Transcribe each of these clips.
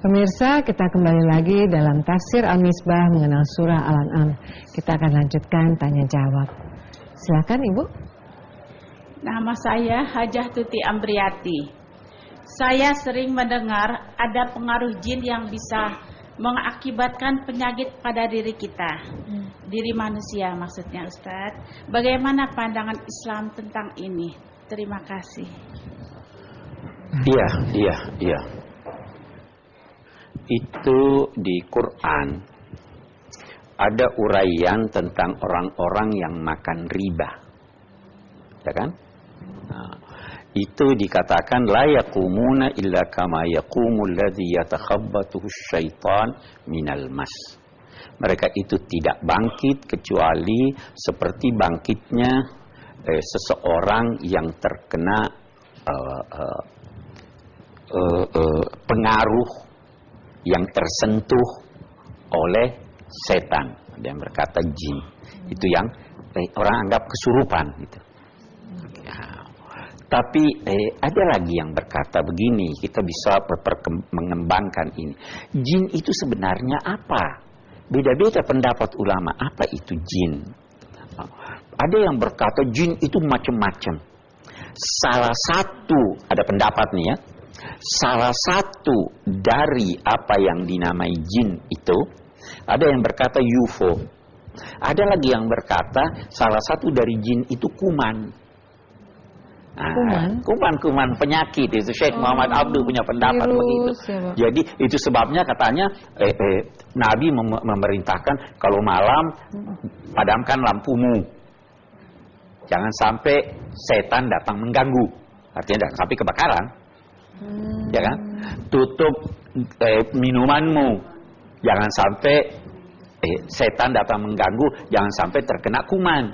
Pemirsa, kita kembali lagi dalam tafsir Al-Misbah mengenal surah Al-An'am. Kita akan lanjutkan tanya jawab. Silakan Ibu. Nama saya Hajah Tuti Ambriati. Saya sering mendengar ada pengaruh jin yang bisa mengakibatkan penyakit pada diri kita, diri manusia maksudnya Ustadz. Bagaimana pandangan Islam tentang ini? Terima kasih. Iya. Itu di Quran ada uraian tentang orang-orang yang makan riba, ya kan? Nah, itu dikatakan la yaqumuna illa kama yaqumul ladzi yatakhabbathu syaitan minal mas. Mereka itu tidak bangkit kecuali seperti bangkitnya seseorang yang terkena pengaruh yang tersentuh oleh setan. Ada yang berkata jin. Itu yang orang anggap kesurupan gitu. Tapi ada lagi yang berkata begini, kita bisa mengembangkan ini. Jin itu sebenarnya apa? Beda-beda pendapat ulama, apa itu jin? Ada yang berkata jin itu macam-macam. Salah satu, ada pendapat nih ya, salah satu dari apa yang dinamai jin itu, ada yang berkata UFO. Ada lagi yang berkata salah satu dari jin itu kuman. Kuman penyakit itu Syekh Muhammad Abdul punya pendapat begitu. Jadi itu sebabnya katanya Nabi memerintahkan kalau malam padamkan lampumu, jangan sampai setan datang mengganggu. Artinya jangan sampai kebakaran, ya kan? Tutup minumanmu, jangan sampai setan datang mengganggu, jangan sampai terkena kuman.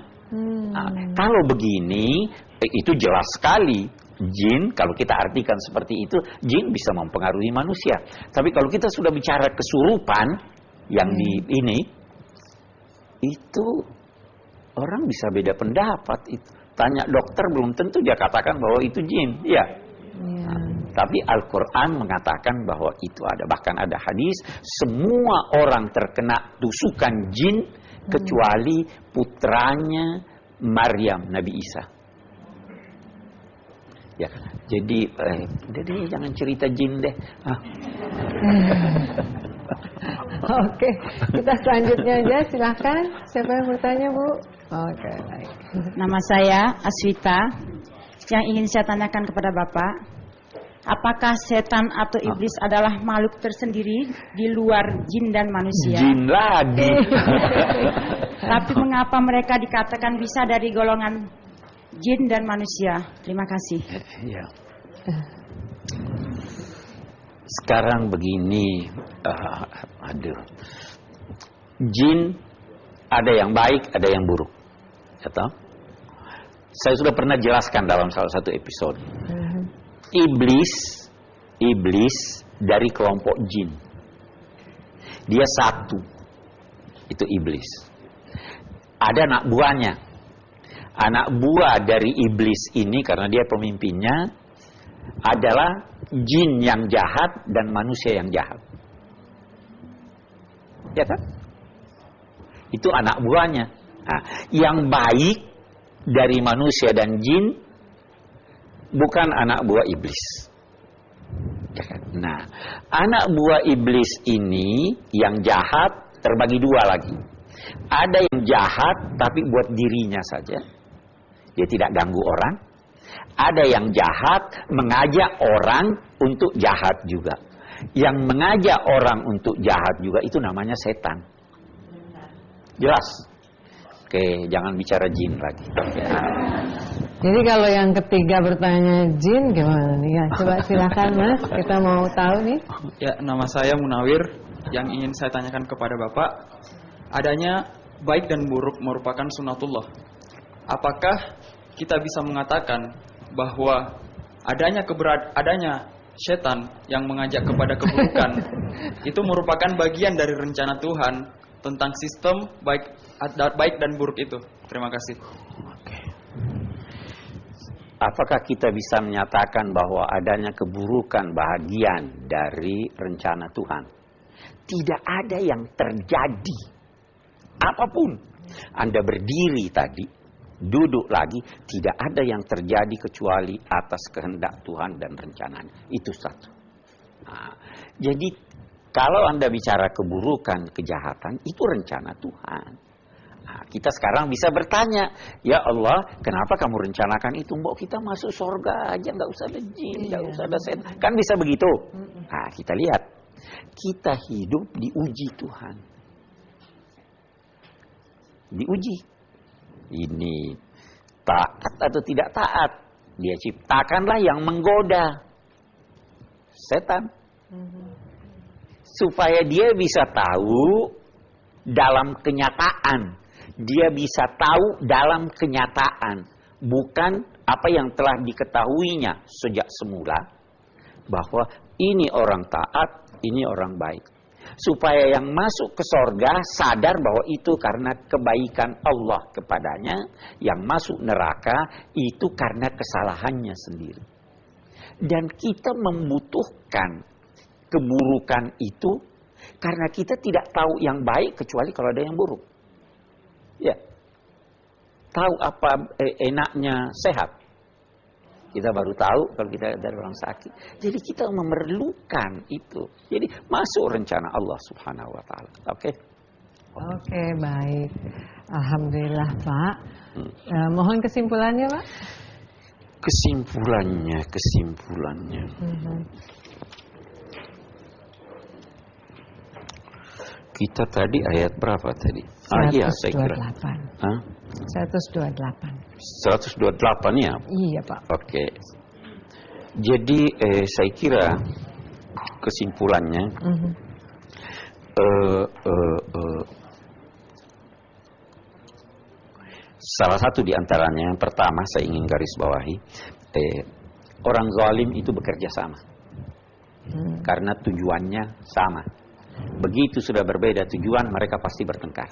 Kalau begini itu jelas sekali jin, kalau kita artikan seperti itu, jin bisa mempengaruhi manusia. Tapi kalau kita sudah bicara kesurupan yang di ini, itu orang bisa beda pendapat. Itu tanya dokter belum tentu dia katakan bahwa itu jin, ya. Tapi Al-Quran mengatakan bahwa itu ada. Bahkan ada hadis, semua orang terkena tusukan jin kecuali putranya Maryam, Nabi Isa. Ya, jadi jangan cerita jin deh. Oke, kita selanjutnya aja, silahkan. Siapa yang bertanya, Bu? Oke, baik. Nama saya Aswita. Yang ingin saya tanyakan kepada Bapak, apakah setan atau iblis adalah makhluk tersendiri di luar jin dan manusia? Jin lagi. Tapi mengapa mereka dikatakan bisa dari golongan jin dan manusia? Terima kasih. Ya. Sekarang begini, jin ada yang baik, ada yang buruk. Atau? Saya sudah pernah jelaskan dalam salah satu episode. Iblis dari kelompok jin. Dia satu. Itu iblis. Ada anak buahnya. Anak buah dari iblis ini, karena dia pemimpinnya, adalah jin yang jahat dan manusia yang jahat. Ya kan? Itu anak buahnya. Nah, yang baik dari manusia dan jin bukan anak buah iblis. Ya kan? Nah, anak buah iblis ini yang jahat terbagi dua lagi. Ada yang jahat tapi buat dirinya saja. Dia tidak ganggu orang. Ada yang jahat mengajak orang untuk jahat juga. Yang mengajak orang untuk jahat juga itu namanya setan. Jelas? Oke, jangan bicara jin lagi. Ya. Jadi kalau yang ketiga bertanya jin gimana nih? Ya, coba silakan Mas, kita mau tahu nih. Ya, nama saya Munawir. Yang ingin saya tanyakan kepada Bapak, adanya baik dan buruk merupakan sunatullah. Apakah kita bisa mengatakan bahwa adanya setan yang mengajak kepada keburukan itu merupakan bagian dari rencana Tuhan tentang sistem baik, baik dan buruk itu. Terima kasih. apakah kita bisa menyatakan bahwa adanya keburukan bahagian dari rencana Tuhan? Tidak ada yang terjadi. Apapun. Anda berdiri tadi, duduk lagi, tidak ada yang terjadi kecuali atas kehendak Tuhan dan rencananya. Itu satu. Nah, jadi kalau Anda bicara keburukan, kejahatan, itu rencana Tuhan. Nah, kita sekarang bisa bertanya, ya Allah, kenapa kamu rencanakan itu? Mbok kita masuk surga aja, nggak usah ada jin, nggak usah ada setan. Kan bisa begitu. Nah, kita lihat, kita hidup diuji Tuhan. Diuji. Ini taat atau tidak taat. Dia ciptakanlah yang menggoda. Setan. Supaya dia bisa tahu dalam kenyataan. Dia bisa tahu dalam kenyataan. Bukan apa yang telah diketahuinya sejak semula. Bahwa ini orang taat, ini orang baik. Supaya yang masuk ke sorga sadar bahwa itu karena kebaikan Allah kepadanya. Yang masuk neraka itu karena kesalahannya sendiri. Dan kita membutuhkan keburukan itu karena kita tidak tahu yang baik kecuali kalau ada yang buruk. Ya. Tahu apa enaknya sehat. Kita baru tahu kalau kita dari orang sakit. Jadi kita memerlukan itu. Jadi masuk rencana Allah Subhanahu wa taala. Oke. Oke, baik. Alhamdulillah, Pak. Mohon kesimpulannya, Pak. Kesimpulannya. Kita tadi ayat berapa tadi? 128. Iya, saya kira. 128. 128 ya? Iya, Pak. Oke. Jadi saya kira kesimpulannya salah satu di antaranya, yang pertama saya ingin garis bawahi, orang zalim itu bekerja sama. Karena tujuannya sama. Begitu sudah berbeda tujuan, mereka pasti bertengkar.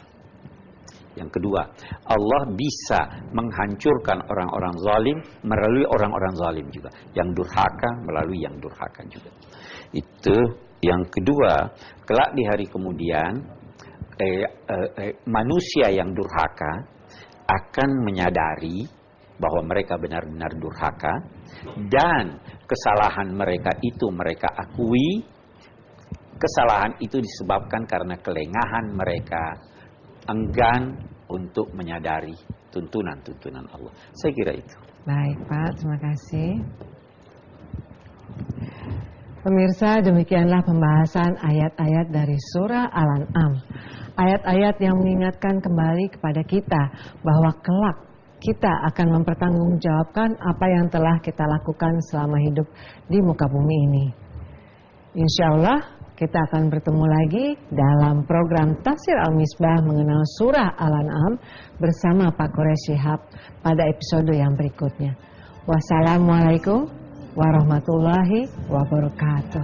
Yang kedua, Allah bisa menghancurkan orang-orang zalim melalui orang-orang zalim juga. Yang durhaka melalui yang durhaka juga. Itu yang kedua. Kelak di hari kemudian, manusia yang durhaka akan menyadari bahwa mereka benar-benar durhaka. Dan kesalahan mereka itu mereka akui. Kesalahan itu disebabkan karena kelengahan mereka, enggan untuk menyadari tuntunan-tuntunan Allah. Saya kira itu. Baik, Pak, terima kasih. Pemirsa, demikianlah pembahasan ayat-ayat dari surah Al-An'am. Ayat-ayat yang mengingatkan kembali kepada kita bahwa kelak kita akan mempertanggungjawabkan apa yang telah kita lakukan selama hidup di muka bumi ini. Insya Allah kita akan bertemu lagi dalam program Tafsir Al-Misbah mengenal surah Al-An'am bersama Pak Quraish Shihab pada episode yang berikutnya. Wassalamualaikum warahmatullahi wabarakatuh.